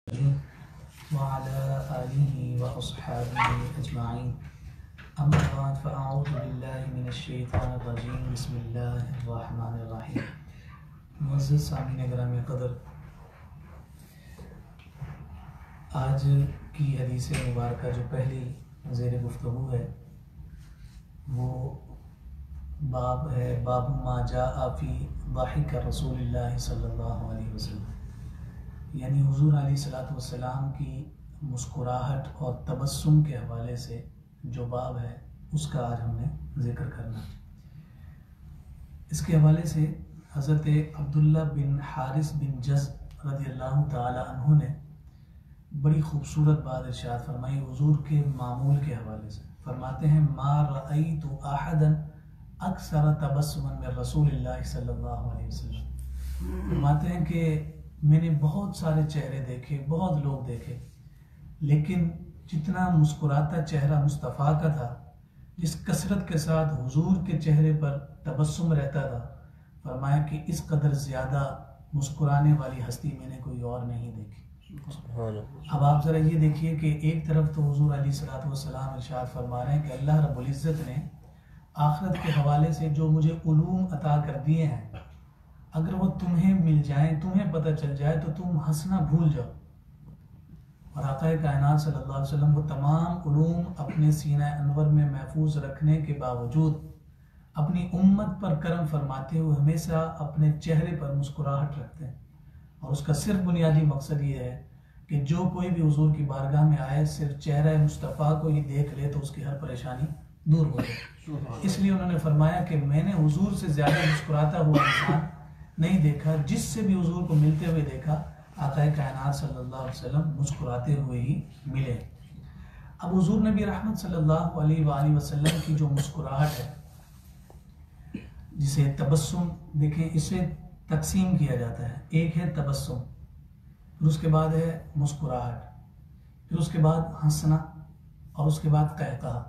वअला आलिहि व अस्हाबिहि अजमाइन। अम्मा बाद फ़अऊज़ु बिल्लाहि मिनश्शैतानिर रजीम। बिस्मिल्लाहिर रहमानिर रहीम। मुअज़्ज़ज़ सामीन गिरामी क़दर, आज की हदीस मुबारका जो पहली ज़ेर गुफ्तगू है वो बाब है बाब मा जाअ फ़ी ज़ाहिक रसूलिल्लाह सल्लल्लाहु अलैहि वसल्लम, यानी हुज़ूर अलैहिस्सलातु वस्सलाम की मुस्कुराहट और तबस्सुम के हवाले से जो बाब है उसका आज हमने ज़िक्र करना। इसके हवाले से हज़रत अब्दुल्ला बिन हारिस बिन जज़ रज़ियल्लाहु ताला अन्हु ने बड़ी खूबसूरत बात इरशाद फरमाई हुज़ूर के मामूल के हवाले से। फरमाते हैं मा रअयतु अहदन अक्सर तबस्सुमन मिन रसूलिल्लाह सल्लल्लाहु अलैहि वसल्लम। फरमाते हैं कि मैंने बहुत सारे चेहरे देखे, बहुत लोग देखे, लेकिन जितना मुस्कुराता चेहरा मुस्तफ़ा का था, जिस कसरत के साथ हुजूर के चेहरे पर तबस्सुम रहता था, फरमाया कि इस कदर ज़्यादा मुस्कुराने वाली हस्ती मैंने कोई और नहीं देखी। अब आप ज़रा ये देखिए कि एक तरफ तो हुजूर अलैहिस्सलातु वस्सलाम इरशाद फरमा रहे हैं कि अल्लाह रब्बुल इज़्ज़त ने आखिरत के हवाले से जो मुझे उलूम अता कर दिए हैं, अगर वो तुम्हें मिल जाएं, तुम्हें पता चल जाए तो तुम हंसना भूल जाओ। और आक़ाए कायनात सल्लल्लाहु अलैहि वसल्लम वो तमाम उलूम अपने सीना अनवर में महफूज रखने के बावजूद अपनी उम्मत पर करम फरमाते हुए हमेशा अपने चेहरे पर मुस्कुराहट रखते हैं। और उसका सिर्फ बुनियादी मकसद ये है कि जो कोई भी हुजूर की बारगाह में आए, सिर्फ चेहरा मुस्तफ़ा को ही देख ले तो उसकी हर परेशानी दूर हो जाए। इसलिए उन्होंने फरमाया कि मैंने हुजूर से ज़्यादा मुस्कुराता हुआ इंसान नहीं देखा, जिससे भी हुजूर को मिलते हुए देखा आक़ाए कायनात सल्लल्लाहु अलैहि वसल्लम मुस्कुराते हुए ही मिले। अब हुजूर नबी रहमत सल्लल्लाहु अलैहि वसल्लम की जो मुस्कुराहट है, जिसे तबस्सुम, देखें इसे तकसीम किया जाता है। एक है तबस्सुम, फिर उसके बाद है मुस्कुराहट, फिर उसके बाद हंसना, और उसके बाद कहकहा।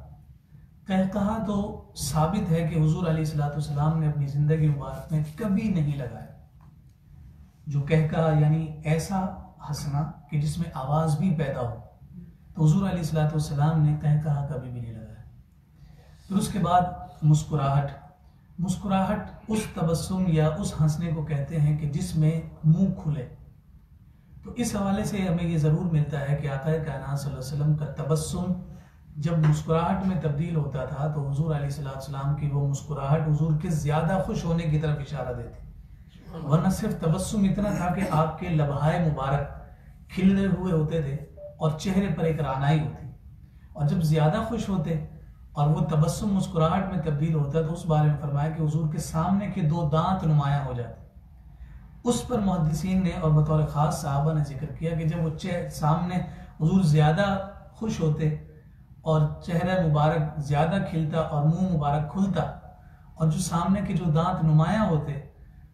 कहकहा तो साबित है कि हुजूर अलैहिस्सलातु वस्सलाम ने अपनी ज़िंदगी मुबारक में कभी नहीं लगाया। जो कहकहा यानी ऐसा हंसना कि जिसमें आवाज़ भी पैदा हो, तो हुजूर अलैहिस्सलातु वस्सलाम ने कहकहा कभी भी नहीं लगाया। फिर उसके बाद मुस्कुराहट। मुस्कुराहट उस तबस्सुम या उस हंसने को कहते हैं कि जिसमें मुंह खुले। तो इस हवाले से हमें ये ज़रूर मिलता है कि आक़ाए कायनात सल्लल्लाहु अलैहि वसल्लम का तबस्सुम जब मुस्कुराहट में तब्दील होता था तो हुजूर अलैहिस्सलाम की वो मुस्कुराहट हुजूर के ज़्यादा खुश होने की तरफ इशारा देती। वरना सिर्फ तबस्सुम इतना था कि आपके लबहाए मुबारक खिले हुए होते थे और चेहरे पर एक रानाई होती, और जब ज़्यादा खुश होते और वो तबस्सुम मुस्कुराहट में तब्दील होता तो उस बारे में फरमाया कि हुजूर के सामने के दो दांत नुमायां हो जाते। उस पर मुहद्दिसीन ने और बतौर ख़ास सहाबा ने जिक्र किया कि जब वो सामने हुजूर ज़्यादा खुश होते और चेहरा मुबारक ज़्यादा खिलता और मुंह मुबारक खुलता, और जो सामने के जो दांत नुमायां होते,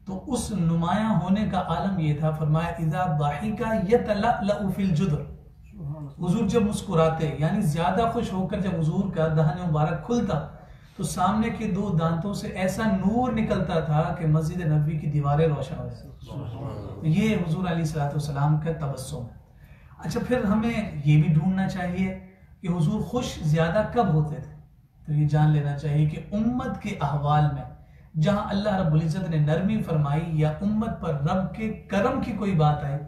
तो उस नुमायां होने का आलम ये था, फरमाया इज़ा दाहिका यतलअलअ फिल जुदर। हुजूर जब मुस्कुराते यानी ज़्यादा खुश होकर जब हुजूर का दहन मुबारक खुलता तो सामने के दो दांतों से ऐसा नूर निकलता था कि मस्जिद नबवी की दीवारें रोशन हो जाती। ये हुजूर अलैहिस्सलातु वस्सलाम का तबस्सुम है। अच्छा, फिर हमें ये भी ढूंढना चाहिए कि हुजूर खुश ज़्यादा कब होते थे। तो ये जान लेना चाहिए कि उम्मत के अहवाल में जहाँ अल्लाह रब्बुल इज़्ज़त ने नरमी फरमाई या उम्मत पर रब के करम की कोई बात आई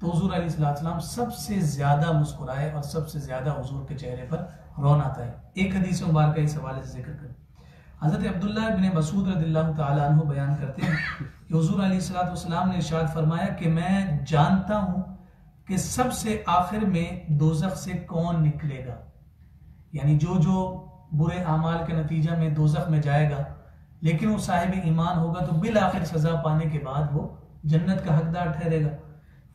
तो हुजूर अलैहिस्सलाम सबसे ज़्यादा मुस्कुराए और सबसे ज़्यादा हुजूर के चेहरे पर रौनक आई। एक हदीस मुबारक इस हवाले से जिक्र करें। हज़रत अब्दुल्लाह बिन मसूद रज़ियल्लाहु ताला अन्हु बयान करते हैं कि हुजूर अलैहिस्सलाम ने इरशाद फरमाया कि मैं जानता हूँ कि सबसे आखिर में दोज़ख से कौन निकलेगा, यानी जो जो बुरे आमाल के नतीजा में दोज़ख में जाएगा, लेकिन वो साहिब ईमान होगा तो बिल आखिर सज़ा पाने के बाद वो जन्नत का हकदार ठहरेगा।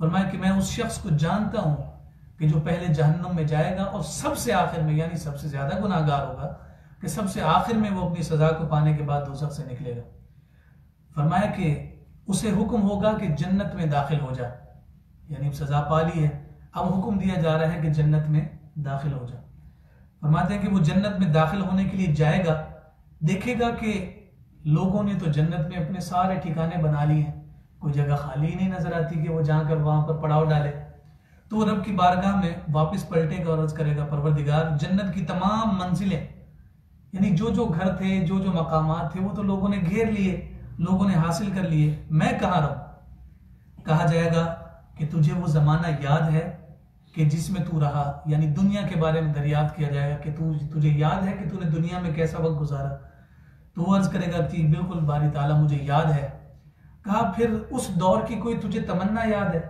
फरमाया कि मैं उस शख्स को जानता हूँ कि जो पहले जहन्नुम में जाएगा और सबसे आखिर में यानी सबसे ज़्यादा गुनाहगार होगा कि सबसे आखिर में वो अपनी सज़ा को पाने के बाद दोज़ख से निकलेगा। फरमाया कि उसे हुक्म होगा कि जन्नत में दाखिल हो जा, यानी सज़ा पा ली है, अब हुक्म दिया जा रहा है कि जन्नत में दाखिल हो जा। फरमाते हैं कि वो जन्नत में दाखिल होने के लिए जाएगा, देखेगा कि लोगों ने तो जन्नत में अपने सारे ठिकाने बना लिए हैं, कोई जगह खाली नहीं नजर आती कि वो जाकर वहां पर पड़ाव डाले। तो रब की बारगाह में वापस पलटेगा और अर्ज करेगा, परवरदिगार जन्नत की तमाम मंजिलें, यानी जो जो घर थे, जो जो मकामात थे, वो तो लोगों ने घेर लिए, लोगों ने हासिल कर लिए, मैं कहाँ रहूं? कहा जाएगा कि तुझे वो जमाना याद है कि जिसमें तू रहा, यानी दुनिया के बारे में दरियाफ्त किया जाएगा कि तुझे याद है कि तूने दुनिया में कैसा वक्त गुजारा? तो वो अर्ज करेगा कि बिल्कुल बारी ताला मुझे याद है। कहा फिर उस दौर की कोई तुझे तमन्ना याद है?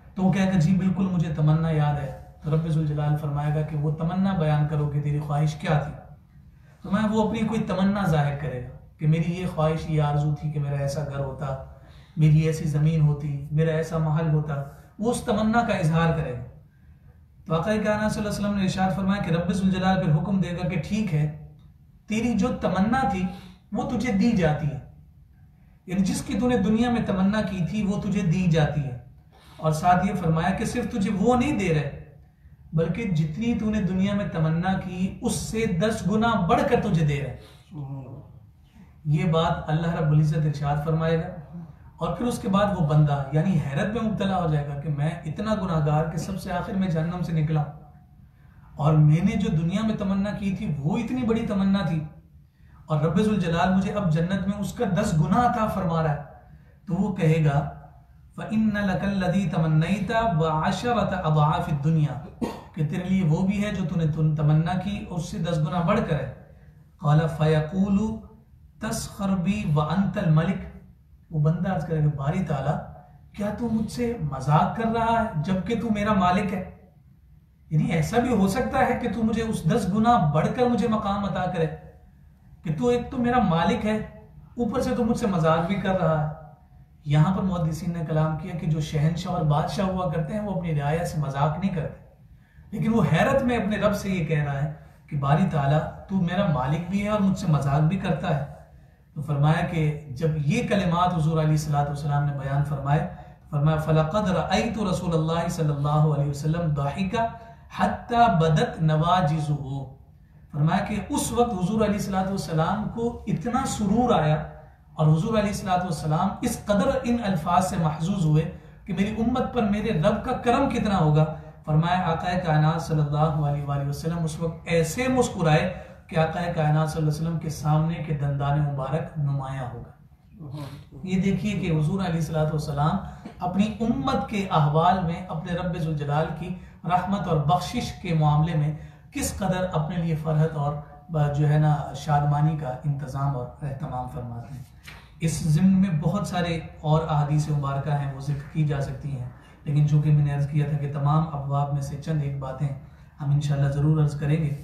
तो वो कहेगा जी बिल्कुल मुझे तमन्ना याद है। तो रब्बे जुल जलाल फरमाएगा कि वो तमन्ना बयान करो कि तेरी ख्वाहिश क्या थी। तो मैं वो अपनी कोई तमन्ना जाहिर करेगा कि मेरी ये ख्वाहिश, ये आरजू थी कि मेरा ऐसा घर होता, मेरी ऐसी ज़मीन होती, मेरा ऐसा महल होता, वो उस तमन्ना का इजहार करेगा। तो आक़ा कायनात सल्लल्लाहु अलैहि वसल्लम ने इरशाद फरमाया कि रब्बे जुल जलाल फिर हुक्म देगा कि ठीक है, तेरी जो तमन्ना थी वो तुझे दी जाती है, यानी जिसकी तूने दुनिया में तमन्ना की थी वो तुझे दी जाती है। और साथ ये फरमाया कि सिर्फ तुझे वो नहीं दे रहे, बल्कि जितनी तूने दुनिया में तमन्ना की उससे 10 गुना बढ़कर तुझे दे रहे। ये बात अल्लाह रब्बुल इज्जत इरशाद फरमाएगा और फिर उसके बाद वो बंदा यानी हैरत में मुब्तला हो जाएगा कि मैं इतना गुनाहगार कि सबसे आखिर में जहन्नम से निकला, और मैंने जो दुनिया में तमन्ना की थी वो इतनी बड़ी तमन्ना थी, और रब्बे जुल जलाल मुझे अब जन्नत में उसका 10 गुना अता फरमा रहा है। तो वो कहेगा फ़इन्न लकल लज़ी तमन्नैता व अशरत अज़आफ़ दुनिया, कि तेरे लिए वो भी है जो तूने तमन्ना की और उससे 10 गुना बढ़कर है। क़ाल फ़यक़ूलु तस्ख़र बी व अंतल मलिक, वो बंदा अर्ज करेगा बारी ताला क्या तू मुझसे मजाक कर रहा है जबकि तू मेरा मालिक है? यानी ऐसा भी हो सकता है कि तू मुझे उस 10 गुना बढ़कर मुझे मकाम अता करे कि तू एक तो मेरा मालिक है, ऊपर से तू मुझसे मजाक भी कर रहा है। यहां पर मुहद्दिसीन ने कलाम किया कि जो शहनशाह और बादशाह हुआ करते हैं वो अपनी रियाया से मजाक नहीं करते, लेकिन वो हैरत में अपने रब से ये कह रहा है कि बारी ताला तू मेरा मालिक भी है और मुझसे मजाक भी करता है। तो फरमाया कि जब ये कलिमात हुजूर अलैहिस्सलातु वस्सलाम ने बयान फरमाए, फरमाया फलक़द रअयतु रसूलल्लाह सल्लल्लाहु अलैहि वसल्लम दाहिका हत्ता बदत नवाजिज़ुहु, फरमाया कि उस वक्त हुजूर अलैहिस्सलातु वस्सलाम को इतना सुरूर आया और हुजूर अलैहिस्सलातु वस्सलाम इस कदर इन अल्फाज से महजूज हुए कि मेरी उम्मत पर मेरे रब का करम कितना होगा। फरमाया आक़ाए कायनात सल्लल्लाहु अलैहि वसल्लम उस वक्त ऐसे मुस्कुराए कि आक़ाए कायनात सल्लल्लाहु अलैहि वसल्लम के सामने के दंदान मुबारक नुमाया होगा। ये देखिए कि हुजूर अलैहिस्सलातु वस्सलाम अपनी उम्मत के अहवाल में अपने रब्बे जुल जलाल की रहमत और बख्शिश के मामले में किस कदर अपने लिए फरहत और जो है ना शादमानी का इंतज़ाम और एहतमाम फरमाते हैं। इस ज़िम्न में बहुत सारे और अहादीस मुबारक हैं, वो जिक्र की जा सकती हैं, लेकिन चूंकि मैंने अर्ज़ किया था कि तमाम अबवाब में से चंद एक बातें हम इंशाअल्लाह ज़रूर अर्ज़ करेंगे।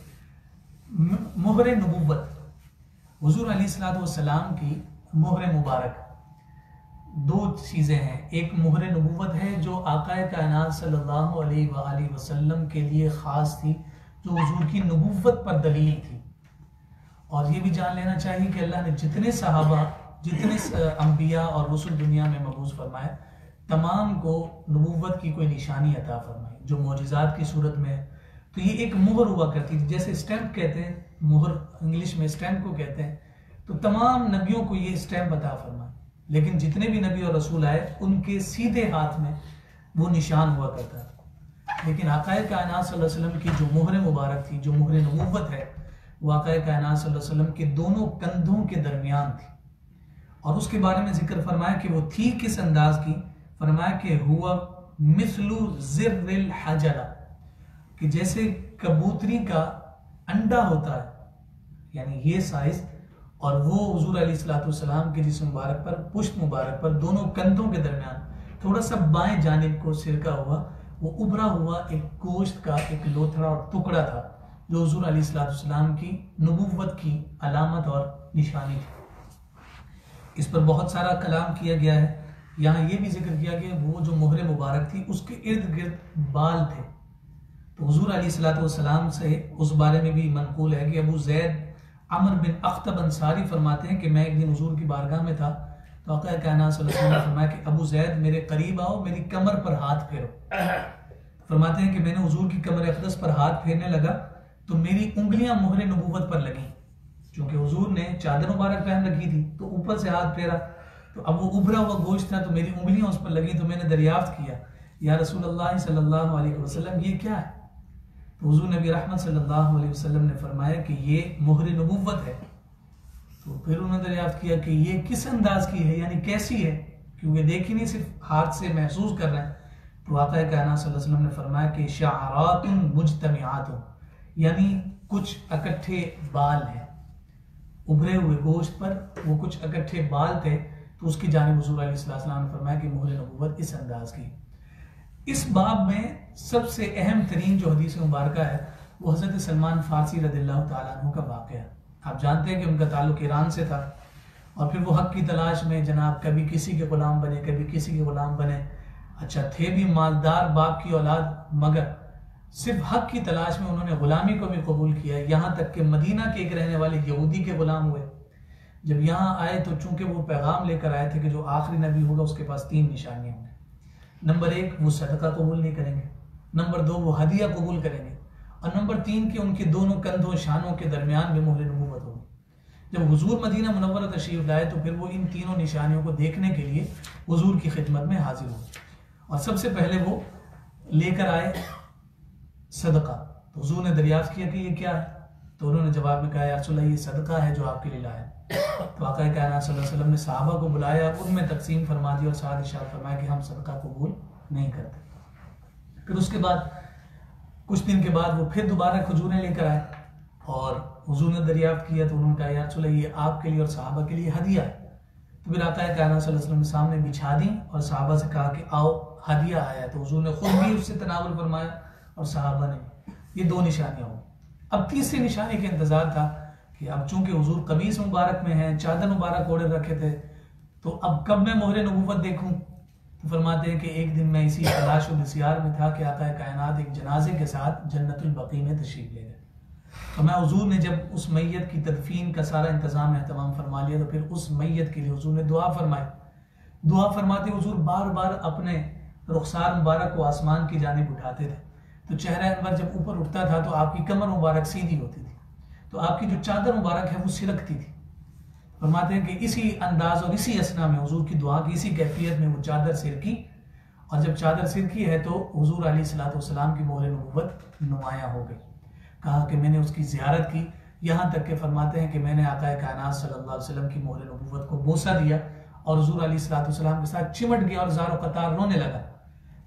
मोहर नबुव्वत, हुजूर अलैहिस्सलातु वस्सलाम की मोहर मुबारक 2 चीज़ें हैं। एक मोहर नबुव्वत है जो आक़ाए कायनात सल्लल्लाहु अलैहि वसल्लम के लिए ख़ास थी, जो हुजूर की नबुव्वत पर दलील थी। और ये भी जान लेना चाहिए कि अल्लाह ने जितने सहाबा, जितने अंबिया और रसूल दुनिया में मबूस फरमाए, तमाम को नबुव्वत की कोई निशानी अता फरमाई जो मौजिज़ात की सूरत में है। तो ये एक मोहर हुआ करती थी, जैसे स्टैम्प कहते हैं, मोहर इंग्लिश में स्टैम्प को कहते हैं। तो तमाम नबियों को ये स्टैम्प अता फरमाए, लेकिन जितने भी नबी और रसूल आए उनके सीधे हाथ में वो निशान हुआ करता था। लेकिन आक़ाए कायनात सल्लल्लाहु अलैहि वसल्लम की जो मोहर मुबारक थी, जो मोहर नबुव्वत है, वो आक़ाए कायनात सल्लल्लाहु अलैहि वसल्लम के दोनों कंधों के दरमियान थी। और उसके बारे में जिक्र फरमाया कि वो थी किस अंदाज की। फरमाया कि हुआ मिस्लु ज़िर्रिल हजरा, कि जैसे कबूतरी का अंडा होता है, यानी ये साइज। और वो हुजूर अलैहिस्सलातु वस्सलाम के जिस्म मुबारक पर, पुश्त मुबारक पर, दोनों कंधों के दरमियान थोड़ा सा बाएं जानिब को सिरका हुआ, वो उभरा हुआ एक गोश्त का एक लोथड़ा और टुकड़ा था, जो हुजूर अलैहिस्सलातु वस्सलाम की नबुव्वत की अलामत और निशानी थी। इस पर बहुत सारा कलाम किया गया है। यहाँ ये भी जिक्र किया गया वो जो मोहर मुबारक थी उसके इर्द गिर्द बाल थे। तो हुजूर अलैहिस्सलातु वस्सलाम से उस बारे में भी मनकूल है कि अबू ज़ैद अमर बिन अख्तब अंसारी फरमाते हैं कि मैं एक दिन हुजूर की बारगाह में था, तो आक़ा कायनात सल्लल्लाहु अलैहि वसल्लम ने फरमाया कि अबू ज़ैद मेरे करीब आओ, मेरी कमर पर हाथ फेरो। फरमाते हैं कि मैंने हुजूर की कमर अक़दस पर हाथ फेरने लगा तो मेरी उंगलियां मोहर नबुव्वत पर लगी, क्योंकि हुजूर ने चादर मुबारक पहन रखी थी, तो ऊपर से हाथ फेरा, तो अब वो उभरा हुआ गोश्त था, तो मेरी उंगलियां उस पर लगी। तो मैंने दरियाफ्त किया या रसूलल्लाह सल्लल्लाहु अलैहि वसल्लम ये क्या है? तो हुजूर नबी रहमत सल्लल्लाहु अलैहि वसल्लम ने फरमाया कि ये मोहर नबुव्वत है। तो फिर उन्होंने दरियाफ्त किया कि ये किस अंदाज की है, यानी कैसी है, क्योंकि देख ही नहीं, सिर्फ हाथ से महसूस कर रहे हैं। तो आक़ा कायनात सल्लल्लाहु अलैहि वसल्लम ने फरमाया कि शाअरातुन मुज्तमिआतुन, यानी कुछ इकट्ठे बाल हैं, उभरे हुए गोश्त पर वो कुछ इकट्ठे बाल थे। तो उसकी जानिब हुजूर अलैहिस्सलाम ने फरमाया कि मोहर नबुव्वत इस अंदाज की। इस बाब में सबसे अहम तरीन जो हदीस मुबारक है वो हज़रत सलमान फारसी रज़ियल्लाहु ताला अन्हु का वाक़या। आप जानते हैं कि उनका ताल्लुक ईरान से था और फिर वो हक की तलाश में जनाब कभी किसी के ग़ुलाम बने, कभी किसी के ग़ुलाम बने। अच्छा, थे भी मालदार बाप की औलाद, मगर सिर्फ हक की तलाश में उन्होंने ग़ुलामी को भी कबूल किया। यहाँ तक कि मदीना के एक रहने वाले यहूदी के ग़ुलाम हुए। जब यहाँ आए तो चूंकि वो पैगाम लेकर आए थे कि जो आखिरी नबी होगा उसके पास 3 निशानियाँ होंगी। नंबर 1, वो सदका कबूल नहीं करेंगे। नंबर 2, वो हदिया कबूल करेंगे। और नंबर 3 कि उनके दोनों कंधों शानों के दरमियान में मोहर नबुव्वत होगी। जब हुजूर मदीना मुनव्वरा तशरीफ लाए तो फिर वो इन तीनों निशानियों को देखने के लिए हुजूर की खिदमत में हाजिर हुए। और सबसे पहले वो लेकर आए सदका। तो हुजूर ने दरियाफ्त किया कि ये क्या है? तो उन्होंने जवाब में कहा, या रसूल अल्लाह, ये सदका है जो आपके लिए लाया। तो आक़ा कायनात सल्लल्लाहु अलैहि वसल्लम ने सहाबा को बुलाया, उनमें तकसीम फरमा दी और साथ इरशाद फरमाया कि हम सदका कबूल नहीं करते। फिर उसके बाद कुछ दिन के बाद वो फिर दोबारा खजूरें लेकर आए और हुजूर ने दरियाफ्त किया। तो उन्होंने कहा, या रसूल अल्लाह, ये आपके लिए और सहाबा के लिए हदिया है। तो फिर आक़ा कायनात सल्लल्लाहु अलैहि वसल्लम ने सामने बिछा दी और सहाबा से कहा कि आओ, हदिया आया। तो हुजूर ने खुद भी उससे तनावुल फरमाया और सहाबा ने। ये 2 निशानियाँ हो। अब तीसरी निशानी का इंतजार था कि अब चूंकि हुजूर कमीज मुबारक में हैं, चादर मुबारक ओढ़े रखे थे, तो अब कब मैं मोहर नबुव्वत देखूं? तो फरमाते हैं कि एक दिन मैं इसी तलाश व बसियार में था कि आक़ा कायनात एक जनाजे के साथ जन्नतुल बकी में तशरीफ ले गए। तो मैं हुजूर ने जब उस मैयत की तदफीन का सारा इंतजाम एहतमाम फरमा लिया तो फिर उस मैयत के लिए हुजूर ने दुआ फरमाई। दुआ फरमाते हुजूर बार बार अपने रुखसार मुबारक को आसमान की जानिब उठाते थे। तो चेहरा अनवर जब ऊपर उठता था तो आपकी कमर मुबारक सीधी होती थी, तो आपकी जो चादर मुबारक है वो सिरकती थी। फरमाते हैं कि इसी अंदाज और इसी असना में हुजूर की दुआ की इसी कैफियत में वो चादर सिरकी, और जब चादर सिरकी है तो हुजूर अलैहिस्सलाम की मोहर नबुव्वत नुमायां हो गई। कहा कि मैंने उसकी ज़ियारत की, यहाँ तक के फरमाते हैं कि मैंने आक़ा कायनात सल्लल्लाहु अलैहि वसल्लम की मोहर नबुव्वत को बोसा दिया और हुजूर अलैहिस्सलाम के साथ चिमट गया और ज़ारो कतार रोने लगा।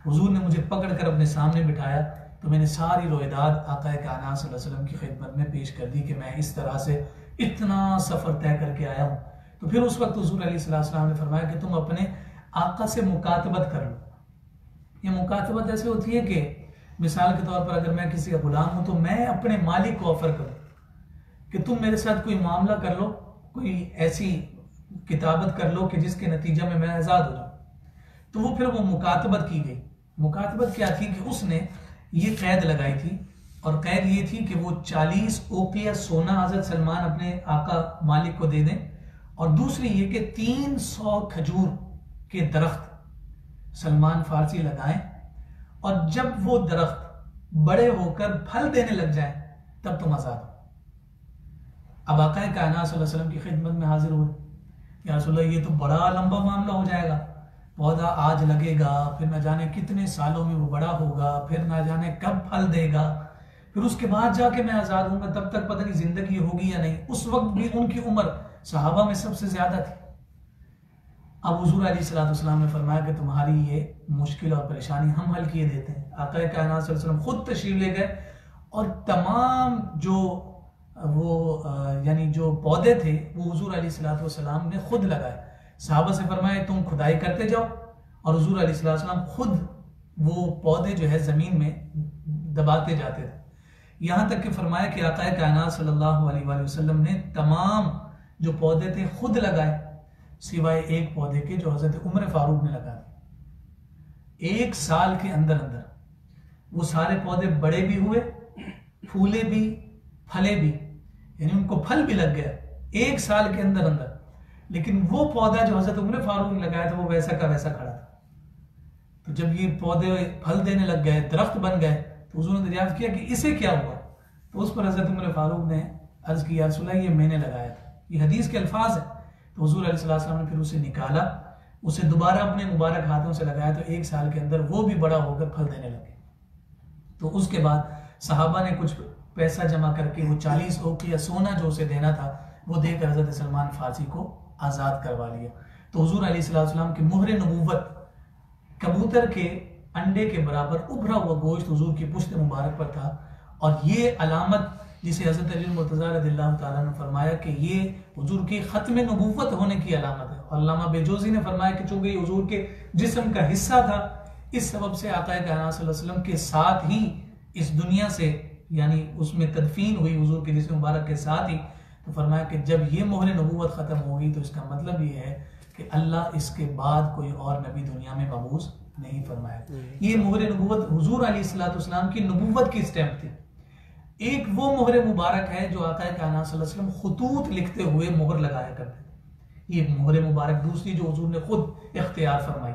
हुजूर ने मुझे पकड़कर अपने सामने बिठाया तो मैंने सारी रोएदाद आक़ा कायनात सल्लल्लाहु अलैहि वसल्लम की खिदमत में पेश कर दी कि मैं इस तरह से इतना सफ़र तय करके आया हूँ। तो फिर उस वक्त हुजूर अलैहिस्सलाम ने फरमाया कि तुम अपने आका से मुकातबत कर लो। ये मुकातबत ऐसे होती है कि मिसाल के तौर पर अगर मैं किसी का गुलाम हूँ तो मैं अपने मालिक को ऑफर करूँ कि तुम मेरे साथ कोई मामला कर लो, कोई ऐसी किताबत कर लो कि जिसके नतीजे में मैं आज़ाद हो जाऊँ। तो वो फिर वो मुकातबत की गई। मुकातबत क्या थी कि उसने ये कैद लगाई थी, और कैद ये थी कि वो 40 ओकिया सोना हज़रत सलमान अपने आका मालिक को दे दें, और दूसरी ये कि 300 खजूर के दरख्त सलमान फारसी लगाएं, और जब वो दरख्त बड़े होकर फल देने लग जाए तब तुम आज़ाद हो। अब आका कायनात सल्लल्लाहु अलैहि वसल्लम की खिदमत में हाजिर हुए। या रसूल अल्लाह, ये तो बड़ा लंबा मामला हो जाएगा, पौधा आज लगेगा, फिर न जाने कितने सालों में वो बड़ा होगा, फिर न जाने कब फल देगा, फिर उसके बाद जाके मैं आज़ाद हूँगा, तब तक पता नहीं जिंदगी होगी या नहीं। उस वक्त भी उनकी उम्र सहाबा में सबसे ज्यादा थी। अब हुजूर अलैहिस्सलाम ने फरमाया कि तुम्हारी ये मुश्किल और परेशानी हम हल किए देते हैं। आक़ा कायनात सल्लल्लाहु अलैहि वसल्लम खुद तशरीफ ले गए और तमाम जो यानी जो पौधे थे वो हुजूर अलैहिस्सलाम ने खुद लगाए। सहाबा से फरमाया तुम खुदाई करते जाओ, और हुजूर अलैहिस्सलाम खुद वो पौधे जो है जमीन में दबाते जाते थे। यहाँ तक कि फरमाया कि आक़ा कायनात सल्लल्लाहु अलैहि वसल्लम ने तमाम जो पौधे थे खुद लगाए, सिवाय एक पौधे के जो हजरत उमर फारूक ने लगाए। 1 साल के अंदर अंदर वो सारे पौधे बड़े भी हुए, फूले भी, फले भी, यानी उनको फल भी लग गया 1 साल के अंदर अंदर। लेकिन वो पौधा जो हजरत उमर फारूक ने लगाया था वो वैसा का वैसा खड़ा था। तो जब ये पौधे फल देने लग गए, दरख्त बन गए, तो हुजूर ने दरियाफ्त किया कि इसे क्या हुआ। तो उस पर हजरत उमर फारूक ने अर्ज किया, या रसूल अल्लाह, ये मैंने लगाया था। ये हदीस के अल्फाज है। तो हुजूर अलैहिस्सलाम ने फिर उसे निकाला उसे दोबारा अपने मुबारक हाथों से लगाया तो 1 साल के अंदर वो भी बड़ा होकर फल देने लगे। तो उसके बाद सहाबा ने कुछ पैसा जमा करके वो 40 औकिया सोना जो उसे देना था वो देकर हजरत सलमान फारसी को आज़ाद करवा लिया। तो हुजूर अलैहिस्सलाम की मुहर नबूवत कबूतर के अंडे के बराबर उभरा हुआ गोश्त हुजूर की पुश्त मुबारक पर था। और ये अलामत जिसे हजरत अली मुर्तज़ा रज़ियल्लाहु ताला ने फरमाया कि ये हुजूर की ख़त्म नबूवत होने की अलामत है। और अल्लामा बेजोज़ी ने फरमाया कि चूंकि हुजूर के जिस्म का हिस्सा था, इस सबब से आका कायनात सल्लल्लाहु अलैहि वसल्लम के साथ ही इस दुनिया से यानी उसमें तदफीन हुई हुजूर के जिस्म मुबारक के साथ ही। तो फरमाया कि जब ये मोहर नबूवत ख़त्म होगी तो इसका मतलब ये है कि अल्लाह इसके बाद कोई और नबी दुनिया में मबूस नहीं फरमाया। ये मोहर नबूवत हुजूर अलैहिस्सलाम की नबूवत की स्टैम्प थी। एक वो मोहर मुबारक है जो आका कायनात सल्लल्लाहु अलैहि वसल्लम खुतूत लिखते हुए मोहर लगाया करते थे। ये मोहर मुबारक दूसरी जो हुजूर ने खुद इख्तियार फरमाई,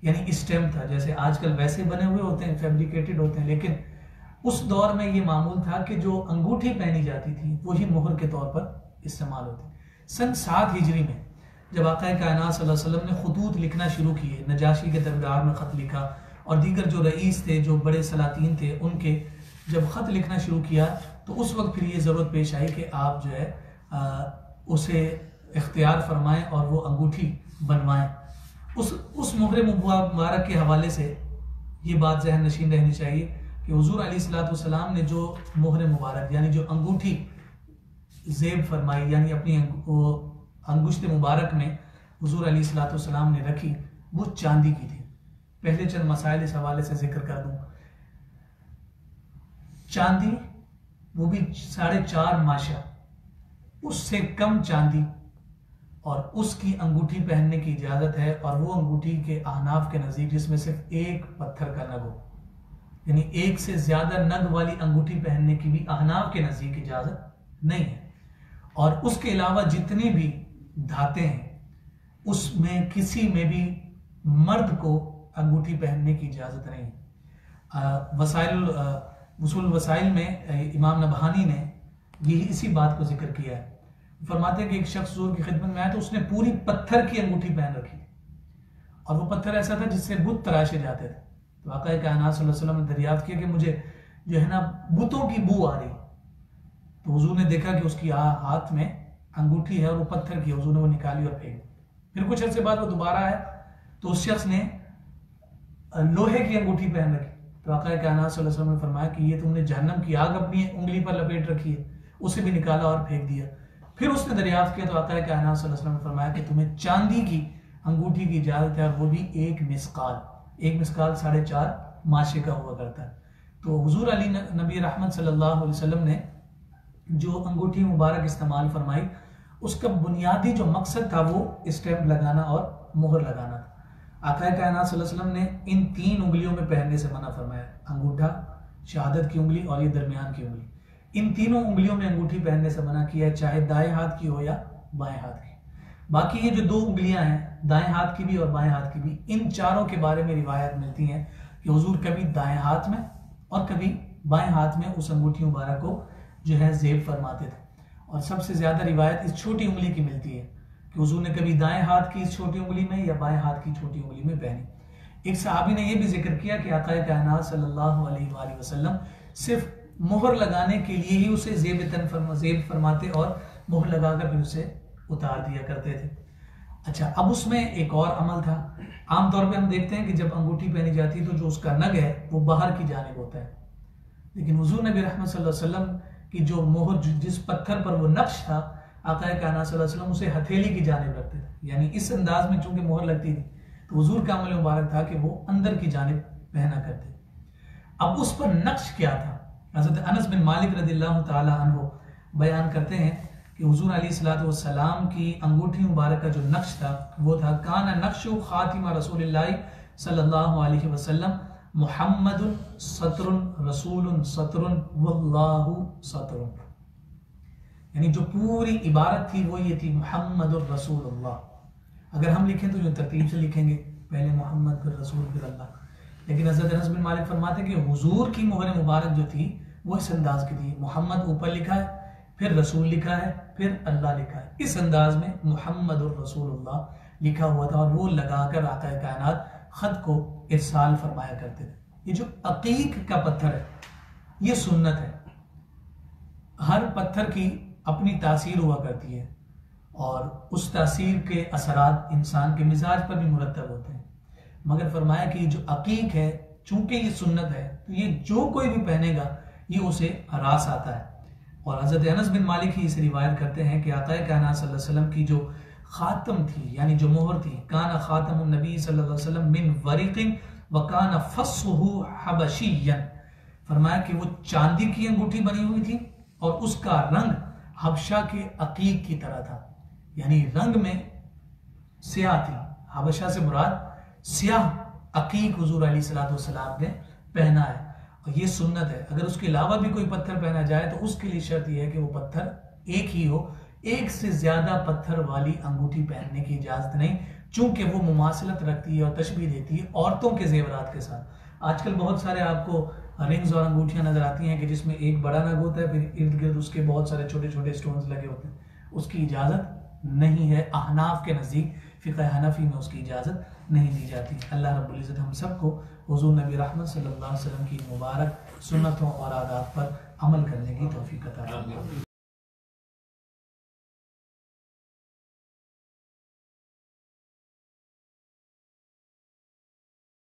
यानी स्टैम्प था। जैसे आजकल वैसे बने हुए होते हैं, फैब्रिकेटेड होते हैं, लेकिन उस दौर में ये मामूल था कि जो अंगूठी पहनी जाती थी वही मोहर के तौर पर इस्तेमाल होती। सन 7 हिजरी में जब आका कायनात सल्लल्लाहु अलैहि वसल्लम ने खुतूत लिखना शुरू किए, नजाशी के दरबार में ख़त लिखा और दीगर जो रईस थे, जो बड़े सलातीन थे, उनके जब ख़त लिखना शुरू किया तो उस वक्त फिर ये ज़रूरत पेश आई कि आप जो है उसे इख्तियार फरमाएं और वो अंगूठी बनवाएं। उस मोहर मुबारक के हवाले से ये बात जहन नशीन रहनी चाहिए कि हुजूर अलैहिस्सलाम ने जो मोहर मुबारक यानी जो अंगूठी ज़ेब फरमाई, यानी अपनी अंगुश्त मुबारक में हुजूर अलैहिस्सलाम ने रखी, वो चांदी की थी। पहले चंद मसाइल इस हवाले से जिक्र कर दूं। चांदी, वो भी 4.5 माशा, उससे कम चांदी और उसकी अंगूठी पहनने की इजाज़त है। और वो अंगूठी के अहनाफ के नज़दीक जिसमें सिर्फ एक पत्थर का नग हो, यानी एक से ज़्यादा नग वाली अंगूठी पहनने की भी अहनाफ के नज़दीक इजाज़त नहीं है। और उसके अलावा जितनी भी धाते हैं उसमें किसी में भी मर्द को अंगूठी पहनने की इजाज़त नहीं है। वसूल वसाइल में इमाम नबहानी ने यही इसी बात को जिक्र किया है। फरमाते हैं कि एक शख्स हुजूर की खिदमत में आया तो उसने पूरी पत्थर की अंगूठी पहन रखी और वो पत्थर ऐसा था जिससे बुत तराशे जाते थे। तो आका कायनात सल्लल्लाहु अलैहि वसल्लम ने दरियाफ्त किया कि मुझे जो है ना बुतों की बू आ रही। तो हुजूर ने देखा कि उसकी हाथ में अंगूठी है और वो पत्थर की, हुजूर ने वो निकाली और फेंक। फिर कुछ अर्से बाद वो दोबारा आया तो उस शख्स ने लोहे की अंगूठी पहन रखी। तो आका कायनात सल्लल्लाहु अलैहि वसल्लम ने फरमाया कि ये तुमने जहन्नम की आग अपनी उंगली पर लपेट रखी है, उसे भी निकाला और फेंक दिया। फिर उसने दरियाफ्त किया तो आका कायनात सल्लल्लाहु अलैहि वसल्लम ने फरमाया कि तुम्हें चांदी की अंगूठी की इजाजत है और वो भी एक मिसकाल 4.5 माशे का हुआ करता है। तो हुजूर अली नबी रहमत सल्लल्लाहु अलैहि वसल्लम ने जो अंगूठी मुबारक इस्तेमाल फरमाई उसका बुनियादी जो मकसद था वो स्टैम्प लगाना और मोहर लगाना था। आका कायनात सल्लल्लाहु अलैहि वसल्लम ने इन 3 उंगलियों में पहनने से मना फरमाया, अंगूठा, शहादत की उंगली और ये दरमियान की उंगली। इन तीनों उंगलियों में अंगूठी पहनने से मना किया है, चाहे दाएं हाथ की हो या बाएं हाथ की। बाकी ये जो 2 उंगलियां हैं, दाएं हाथ की भी और बाएं हाथ की भी, इन चारों के बारे में रिवायत मिलती हैं कि हुजूर कभी दाएं हाथ में और कभी बाएं हाथ में उस अंगूठी मुबारक को जो है ज़ेब फरमाते थे। और सबसे ज्यादा रिवायत इस छोटी उंगली की मिलती है कि हुजूर ने कभी दाएं हाथ की इस छोटी उंगली में या बाएं हाथ की छोटी उंगली में पहनी। एक सहाबी ने यह भी जिक्र किया कि आका कायनात सल्लल्लाहु अलैहि वसल्लम सिर्फ मोहर लगाने के लिए ही उसे ज़ेब फरमाते और मोहर लगाकर फिर उसे उतार दिया करते थे। अच्छा, अब उसमें एक और अमल था। आमतौर पे हम देखते हैं कि जब अंगूठी पहनी जाती है तो जो उसका नग है वो बाहर की जानिब होता है, लेकिन हुजूर नबी रहमत सल्लल्लाहु अलैहि वसल्लम की जो मोहर, जिस पत्थर पर वो नक्श था, आका कायनात सल्लल्लाहु अलैहि वसल्लम उसे हथेली की जानिब रखते थे। यानी इस अंदाज में चूंकि मोहर लगती थी तो हुजूर का अमल मुबारक था कि वो अंदर की जानिब पहना करते। अब उस पर नक्श क्या था? हज़रत अनस बिन मालिक रज़ियल्लाहु ताला अन्हु बयान करते हैं कि हुजूर अलैहिस्सलातु वस्सलाम की अंगूठी मुबारक का जो नक्श था वो था, काना नक्शु खातिमा रसूलिल्लाहि सल्लल्लाहु अलैहि वसल्लम मुहम्मदुन सतरुन रसूलुन सतरुन वल्लाहु सतरुन। यानी जो पूरी इबारत थी वो ये थी, मुहम्मदुर रसूलुल्लाह। अगर हम लिखें तो जो तरतीब से लिखेंगे, पहले मोहम्मद फिर रसूल फिर अल्लाह। लेकिन हज़रत अनस बिन मालिक फरमाते हैं कि हुजूर की मोहर मुबारक जो थी वो इस अंदाज की थी, मोहम्मद ऊपर लिखा है, फिर रसूल लिखा है, फिर अल्लाह लिखा है। इस अंदाज में मुहम्मदुर रसूलुल्लाह लिखा हुआ था और वो लगाकर आका कायनात खत को इरसाल फरमाया करते थे। ये जो अकीक का पत्थर है ये सुन्नत है। हर पत्थर की अपनी तासीर हुआ करती है और उस तासीर के असरात इंसान के मिजाज पर भी मुरतब होते हैं, मगर फरमाया कि जो अकीक है चूंकि ये सुन्नत है तो ये जो कोई भी पहनेगा ये उसे रास आता है। और हज़रत अनस बिन मालिक ही इसे रिवायत करते हैं कि आका कायनात सल्लल्लाहु अलैहि वसल्लम की जो खातम थी यानी जो मोहर थी, काना खातमुन नबी सल्लल्लाहु अलैहि वसल्लम मिन वरिकिन व काना फस्सुहु हबशियन, फरमाया कि वो चांदी की अंगूठी बनी हुई थी और उसका रंग हबशा के अकीक की तरह था, यानी रंग में स्याह थी। हबशा से मुराद स्याह अकीक हुजूर अलैहिस्सलातु वस्सलाम ने पहना है और ये सुन्नत है। अगर उसके अलावा भी कोई पत्थर पहना जाए तो उसके लिए शर्त यह है कि वो पत्थर एक ही हो, एक से ज्यादा पत्थर वाली अंगूठी पहनने की इजाजत नहीं, चूंकि वो मुमासलत रखती है और तशबीह देती है औरतों के जेवरात के साथ। आजकल बहुत सारे आपको रिंग्स और अंगूठियां नजर आती हैं कि जिसमें एक बड़ा नग होता है, फिर इर्द गिर्द उसके बहुत सारे छोटे छोटे स्टोन्स लगे होते हैं, उसकी इजाजत नहीं है। अहनाफ के नज़दीक फ़िक़्ह हनफी में उसकी इजाज़त नहीं दी जाती। अल्लाह रब्बुल इज़्ज़त हम सबको हुज़ूर नबी रहमत सल्लल्लाहु अलैहि वसल्लम की मुबारक सुन्नतों और आदाब पर अमल करने की तौफ़ीक़ अता फरमाए।